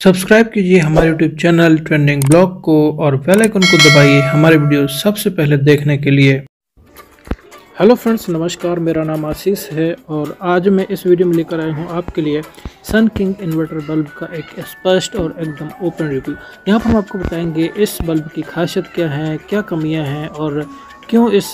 Subscribe कीजिए हमारे YouTube channel trending blog को और बेल आइकन को दबाइए हमारे वीडियो सबसे पहले देखने के लिए। हेलो फ्रेंड्स, नमस्कार। मेरा नाम आशीष है और आज मैं इस वीडियो में लेकर आया हूँ आपके लिए सन किंग इन्वर्टर बल्ब का एक स्पष्ट और एकदम ओपन रिव्यू। यहाँ पर हम आपको बताएंगे इस बल्ब की खासियत क्या है, क्या कमियाँ हैं और क्यों इस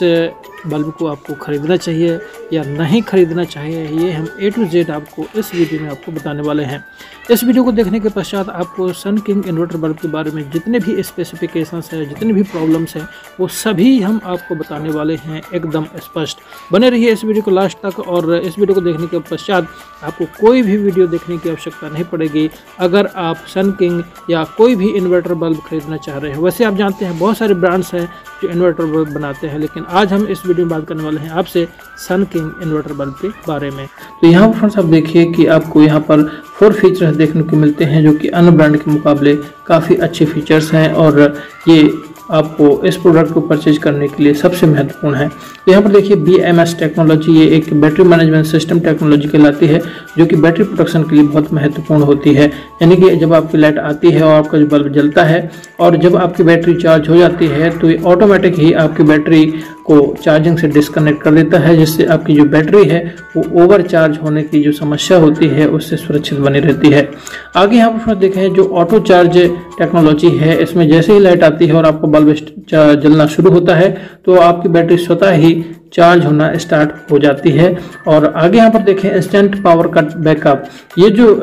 बल्ब को आपको ख़रीदना चाहिए या नहीं ख़रीदना चाहिए। ये हम A to Z आपको इस वीडियो में आपको बताने वाले हैं। इस वीडियो को देखने के पश्चात आपको सन किंग इन्वर्टर बल्ब के बारे में जितने भी स्पेसिफिकेशंस हैं, जितने भी प्रॉब्लम्स हैं, वो सभी हम आपको बताने वाले हैं एकदम स्पष्ट। बने रहिए इस वीडियो को लास्ट तक और इस वीडियो को देखने के पश्चात आपको कोई भी वीडियो देखने की आवश्यकता नहीं पड़ेगी अगर आप सन किंग या कोई भी इन्वर्टर बल्ब खरीदना चाह रहे हैं। वैसे आप जानते हैं बहुत सारे ब्रांड्स हैं जो इन्वर्टर बल्ब बनाते हैं, लेकिन आज हम इस वीडियो में बात करने वाले हैं आपसे सन किंग इन्वर्टर बल्ब के बारे में। तो यहाँ पर फ्रेंड्स आप देखिए कि आपको यहाँ पर 4 फीचर्स देखने को मिलते हैं जो कि अन्य ब्रांड के मुकाबले काफ़ी अच्छे फीचर्स हैं और ये आपको इस प्रोडक्ट को परचेज करने के लिए सबसे महत्वपूर्ण है। तो यहाँ पर देखिए BMS टेक्नोलॉजी, ये एक बैटरी मैनेजमेंट सिस्टम टेक्नोलॉजी कहलाती है जो कि बैटरी प्रोटेक्शन के लिए बहुत महत्वपूर्ण होती है। यानी कि जब आपकी लाइट आती है और आपका जो बल्ब जलता है और जब आपकी बैटरी चार्ज हो जाती है तो ये ऑटोमेटिक ही आपकी बैटरी को चार्जिंग से डिस्कनेक्ट कर देता है, जिससे आपकी जो बैटरी है वो ओवर चार्ज होने की जो समस्या होती है उससे सुरक्षित बनी रहती है। आगे यहाँ पर देखें जो ऑटो चार्ज टेक्नोलॉजी है, इसमें जैसे ही लाइट आती है और आपका बल्ब जलना शुरू होता है तो आपकी बैटरी स्वतः ही चार्ज होना स्टार्ट हो जाती है। और आगे यहाँ पर देखें इंस्टेंट पावर कट बैकअप, ये जो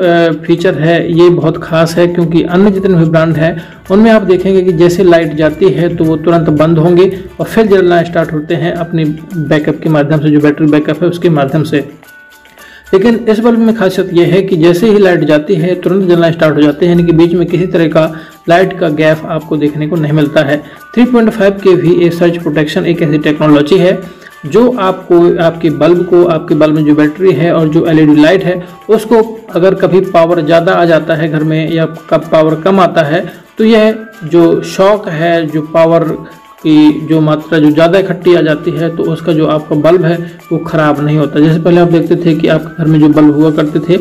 फीचर है ये बहुत खास है क्योंकि अन्य जितने भी ब्रांड हैं उनमें आप देखेंगे कि जैसे लाइट जाती है तो वो तुरंत बंद होंगे और फिर जलना स्टार्ट होते हैं अपनी बैकअप के माध्यम से, जो बैटरी बैकअप है उसके माध्यम से। लेकिन इस बल्ब में खासियत यह है कि जैसे ही लाइट जाती है तुरंत जलना स्टार्ट हो जाते हैं, यानी कि बीच में किसी तरह का लाइट का गैप आपको देखने को नहीं मिलता है। 3.5 kVA सर्ज प्रोटेक्शन एक ऐसी टेक्नोलॉजी है जो आपको आपके बल्ब में जो बैटरी है और जो LED लाइट है उसको अगर कभी पावर ज़्यादा आ जाता है घर में या कब पावर कम आता है तो यह जो शॉक है, जो पावर की जो मात्रा जो ज़्यादा इकट्ठी आ जाती है तो उसका जो आपका बल्ब है वो ख़राब नहीं होता। जैसे पहले आप देखते थे कि आपके घर में जो बल्ब हुआ करते थे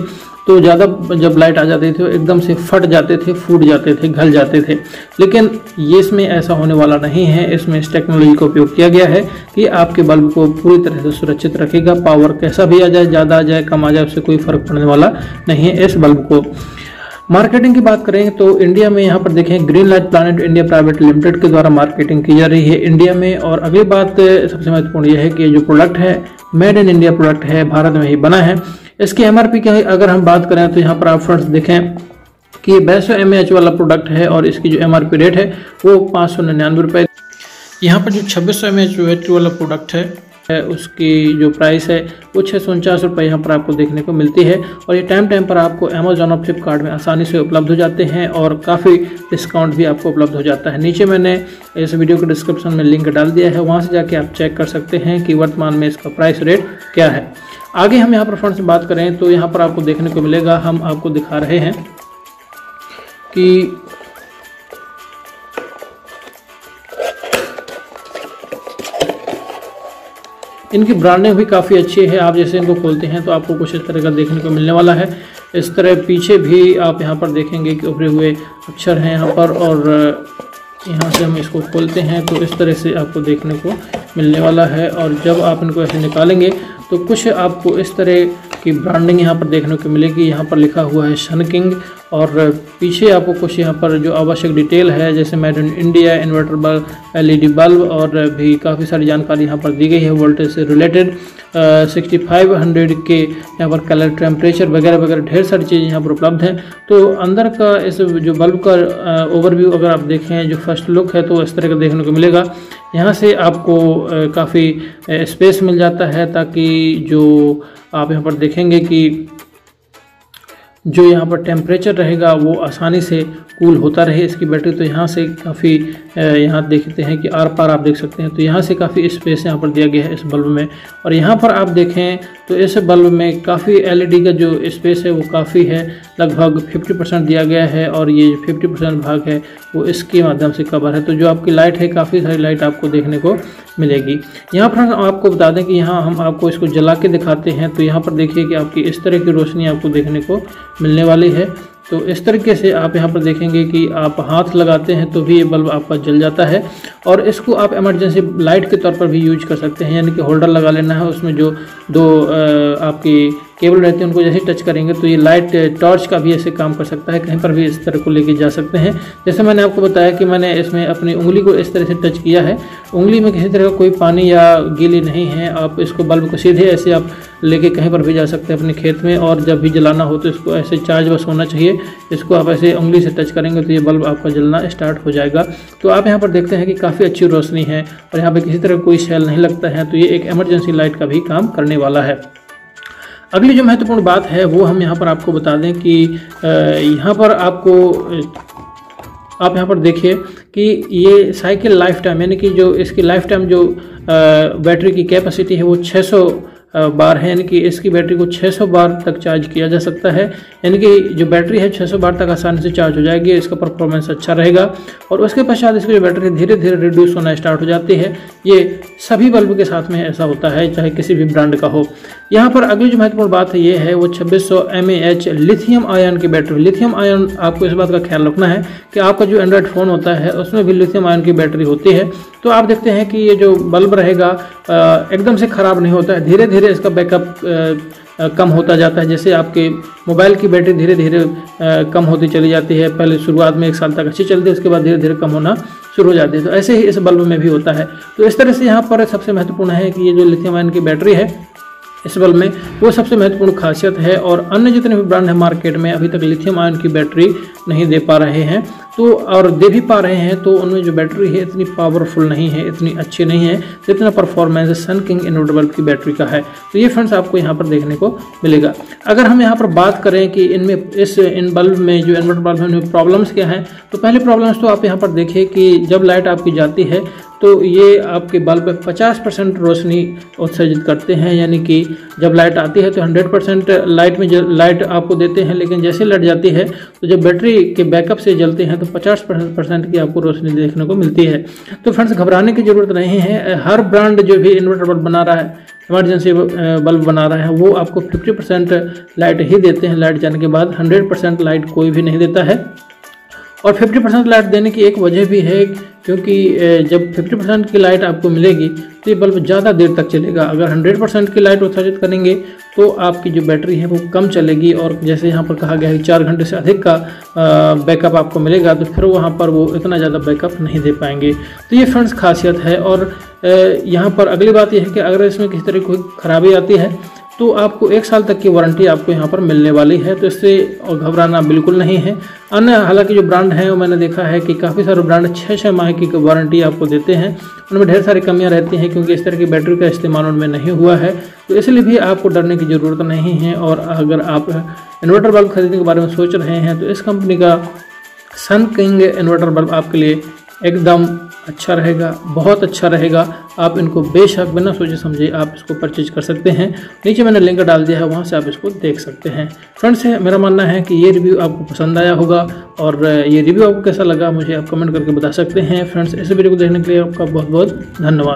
तो ज़्यादा जब लाइट आ जाती थी एकदम से फट जाते थे, फूट जाते थे, घल जाते थे। लेकिन ये इसमें ऐसा होने वाला नहीं है। इसमें इस टेक्नोलॉजी का उपयोग किया गया है कि आपके बल्ब को पूरी तरह से सुरक्षित रखेगा। पावर कैसा भी आ जाए, ज़्यादा आ जाए, कम आ जाए, उससे कोई फर्क पड़ने वाला नहीं है इस बल्ब को। मार्केटिंग की बात करें तो इंडिया में यहाँ पर देखें green light planet India private limited के द्वारा मार्केटिंग की जा रही है इंडिया में। और अगली बात सबसे महत्वपूर्ण यह है कि जो प्रोडक्ट है मेड इन इंडिया प्रोडक्ट है, भारत में ही बना है। इसकी MRP की अगर हम बात करें तो यहाँ पर आप फ्रेंड्स देखें कि 2200 mAh वाला प्रोडक्ट है और इसकी जो MRP रेट है वो 599 रुपये। यहाँ पर जो 2600 mAh बैटरी वाला प्रोडक्ट है उसकी जो प्राइस है वो 649 रुपये यहाँ पर आपको देखने को मिलती है। और ये टाइम पर आपको अमेजॉन और फ्लिपकार्ट में आसानी से उपलब्ध हो जाते हैं और काफ़ी डिस्काउंट भी आपको उपलब्ध हो जाता है। नीचे मैंने इस वीडियो के डिस्क्रिप्शन में लिंक डाल दिया है, वहाँ से जाके आप चेक कर सकते हैं कि वर्तमान में इसका प्राइस रेट क्या है। आगे हम यहाँ पर फ्रेंड्स बात करें तो यहाँ पर आपको देखने को मिलेगा, हम आपको दिखा रहे हैं कि इनकी ब्रांडिंग भी काफ़ी अच्छी है। आप जैसे इनको खोलते हैं तो आपको कुछ इस तरह का देखने को मिलने वाला है। इस तरह पीछे भी आप यहाँ पर देखेंगे कि उभरे हुए अक्षर हैं यहाँ पर, और यहाँ से हम इसको खोलते हैं तो इस तरह से आपको देखने को मिलने वाला है। और जब आप इनको ऐसे निकालेंगे तो कुछ आपको इस तरह की ब्रांडिंग यहाँ पर देखने को मिलेगी। यहाँ पर लिखा हुआ है सन किंग और पीछे आपको कुछ यहाँ पर जो आवश्यक डिटेल है जैसे made in India, inverter bulb, LED bulb और भी काफ़ी सारी जानकारी यहाँ पर दी गई है वोल्टेज से रिलेटेड। 6500 के यहाँ पर कलर, टेम्परेचर वगैरह वगैरह ढेर सारी चीज़ें यहाँ पर उपलब्ध हैं। तो अंदर का इस जो बल्ब का ओवरव्यू अगर आप देखें, जो फर्स्ट लुक है तो इस तरह का देखने को मिलेगा। यहाँ से आपको काफ़ी स्पेस मिल जाता है ताकि जो आप यहाँ पर देखेंगे कि जो यहाँ पर टेम्परेचर रहेगा वो आसानी से कूल होता रहे इसकी बैटरी। तो यहाँ से काफ़ी यहाँ देखते हैं कि आर पार आप देख सकते हैं, तो यहाँ से काफ़ी स्पेस यहाँ पर दिया गया है इस बल्ब में। और यहाँ पर आप देखें तो इस बल्ब में काफ़ी LED का जो स्पेस है वो काफ़ी है, लगभग 50% दिया गया है और ये 50% भाग है वो इसके माध्यम से कवर है। तो जो आपकी लाइट है काफ़ी सारी लाइट आपको देखने को मिलेगी। यहाँ पर हम आपको बता दें कि यहाँ हम आपको इसको जला के दिखाते हैं तो यहाँ पर देखिए कि आपकी इस तरह की रोशनी आपको देखने को मिलने वाली है। तो इस तरीके से आप यहाँ पर देखेंगे कि आप हाथ लगाते हैं तो भी ये बल्ब आपका जल जाता है। और इसको आप इमरजेंसी लाइट के तौर पर भी यूज कर सकते हैं, यानी कि होल्डर लगा लेना है, उसमें जो दो आपकी केबल रहती है उनको जैसे टच करेंगे तो ये लाइट टॉर्च का भी ऐसे काम कर सकता है, कहीं पर भी इस तरह को लेके जा सकते हैं। जैसे मैंने आपको बताया कि मैंने इसमें अपनी उंगली को इस तरह से टच किया है, उंगली में किसी तरह का कोई पानी या गीली नहीं है। आप इसको बल्ब को सीधे ऐसे आप लेके कहीं पर भी जा सकते हैं अपने खेत में, और जब भी जलाना हो तो इसको ऐसे चार्ज बस होना चाहिए। इसको आप ऐसे उंगली से टच करेंगे तो ये बल्ब आपका जलना स्टार्ट हो जाएगा। तो आप यहाँ पर देखते हैं कि काफ़ी अच्छी रोशनी है और यहाँ पर किसी तरह कोई सेल नहीं लगता है, तो ये एक इमरजेंसी लाइट का भी काम करने वाला है। अगली जो महत्वपूर्ण बात है वो हम यहाँ पर आपको बता दें कि यहाँ पर आपको आप यहाँ पर देखिए कि ये साइकिल लाइफ टाइम, यानी कि जो इसकी लाइफ टाइम जो बैटरी की कैपेसिटी है वो 600 बार है, यानी कि इसकी बैटरी को 600 बार तक चार्ज किया जा सकता है। यानी कि जो बैटरी है 600 बार तक आसानी से चार्ज हो जाएगी, इसका परफॉर्मेंस अच्छा रहेगा। और उसके पश्चात इसकी जो बैटरी धीरे धीरे रिड्यूस होना स्टार्ट हो जाती है। ये सभी बल्ब के साथ में ऐसा होता है, चाहे किसी भी ब्रांड का हो। यहाँ पर अगली जो महत्वपूर्ण बात है ये है वो 2600 mAh लिथियम आयन की बैटरी। लिथियम आयन, आपको इस बात का ख्याल रखना है कि आपका जो एंड्रॉयड फ़ोन होता है उसमें भी लिथियम आयन की बैटरी होती है। तो आप देखते हैं कि ये जो बल्ब रहेगा एकदम से ख़राब नहीं होता है, धीरे धीरे इसका बैकअप कम होता जाता है। जैसे आपके मोबाइल की बैटरी धीरे धीरे कम होती चली जाती है, पहले शुरुआत में 1 साल तक अच्छी चलती है, उसके बाद धीरे धीरे कम होना शुरू हो जाती है। तो ऐसे ही इस बल्ब में भी होता है। तो इस तरह से यहाँ पर सबसे महत्वपूर्ण है कि ये जो लिथियम आयन की बैटरी है इस बल्ब में वो सबसे महत्वपूर्ण खासियत है। और अन्य जितने भी ब्रांड हैं मार्केट में अभी तक लिथियम आयन की बैटरी नहीं दे पा रहे हैं, तो और दे भी पा रहे हैं तो उनमें जो बैटरी है इतनी पावरफुल नहीं है, इतनी अच्छी नहीं है जितना परफॉर्मेंस सन किंग इन्वर्टर बल्ब की बैटरी का है। तो ये फ्रेंड्स आपको यहाँ पर देखने को मिलेगा। अगर हम यहाँ पर बात करें कि इनमें इन बल्ब में जो इन्वर्टर बल्ब है उनमें प्रॉब्लम्स क्या हैं, तो पहले प्रॉब्लम्स तो आप यहाँ पर देखिए कि जब लाइट आपकी जाती है तो ये आपके बल्ब 50% रोशनी उत्सर्जित करते हैं। यानी कि जब लाइट आती है तो 100% लाइट में लाइट आपको देते हैं, लेकिन जैसे लाइट जाती है तो जब बैटरी के बैकअप से जलते हैं तो 50% की आपको रोशनी देखने को मिलती है। तो फ्रेंड्स घबराने की ज़रूरत नहीं है। हर ब्रांड जो भी इन्वर्टर बल्ब बना रहा है, इमरजेंसी बल्ब बना रहा है, वो आपको 50% लाइट ही देते हैं। लाइट जाने के बाद 100% लाइट कोई भी नहीं देता है। और 50% लाइट देने की एक वजह भी है, क्योंकि जब 50% की लाइट आपको मिलेगी तो ये बल्ब ज़्यादा देर तक चलेगा। अगर 100% की लाइट उत्सर्जित करेंगे तो आपकी जो बैटरी है वो कम चलेगी, और जैसे यहाँ पर कहा गया है 4 घंटे से अधिक का बैकअप आपको मिलेगा, तो फिर वहाँ पर वो इतना ज़्यादा बैकअप नहीं दे पाएंगे। तो ये फ्रेंड्स खासियत है। और यहाँ पर अगली बात यह है कि अगर इसमें किसी तरह की कोई खराबी आती है तो आपको 1 साल तक की वारंटी आपको यहाँ पर मिलने वाली है। तो इससे घबराना बिल्कुल नहीं है। अन्य हालांकि जो ब्रांड हैं वो मैंने देखा है कि काफ़ी सारे ब्रांड 6-6 माह की वारंटी आपको देते हैं, उनमें ढेर सारी कमियां रहती हैं क्योंकि इस तरह की बैटरी का इस्तेमाल उनमें नहीं हुआ है। तो इसलिए भी आपको डरने की ज़रूरत नहीं है। और अगर आप इन्वर्टर बल्ब खरीदने के बारे में सोच रहे हैं तो इस कंपनी का सन किंग इन्वर्टर बल्ब आपके लिए एकदम अच्छा रहेगा, बहुत अच्छा रहेगा। आप इनको बेशक बिना सोचे समझे आप इसको परचेज कर सकते हैं। नीचे मैंने लिंक डाल दिया है, वहाँ से आप इसको देख सकते हैं। फ्रेंड्स मेरा मानना है कि ये रिव्यू आपको पसंद आया होगा, और ये रिव्यू आपको कैसा लगा मुझे आप कमेंट करके बता सकते हैं। फ्रेंड्स इस वीडियो को देखने के लिए आपका बहुत बहुत धन्यवाद।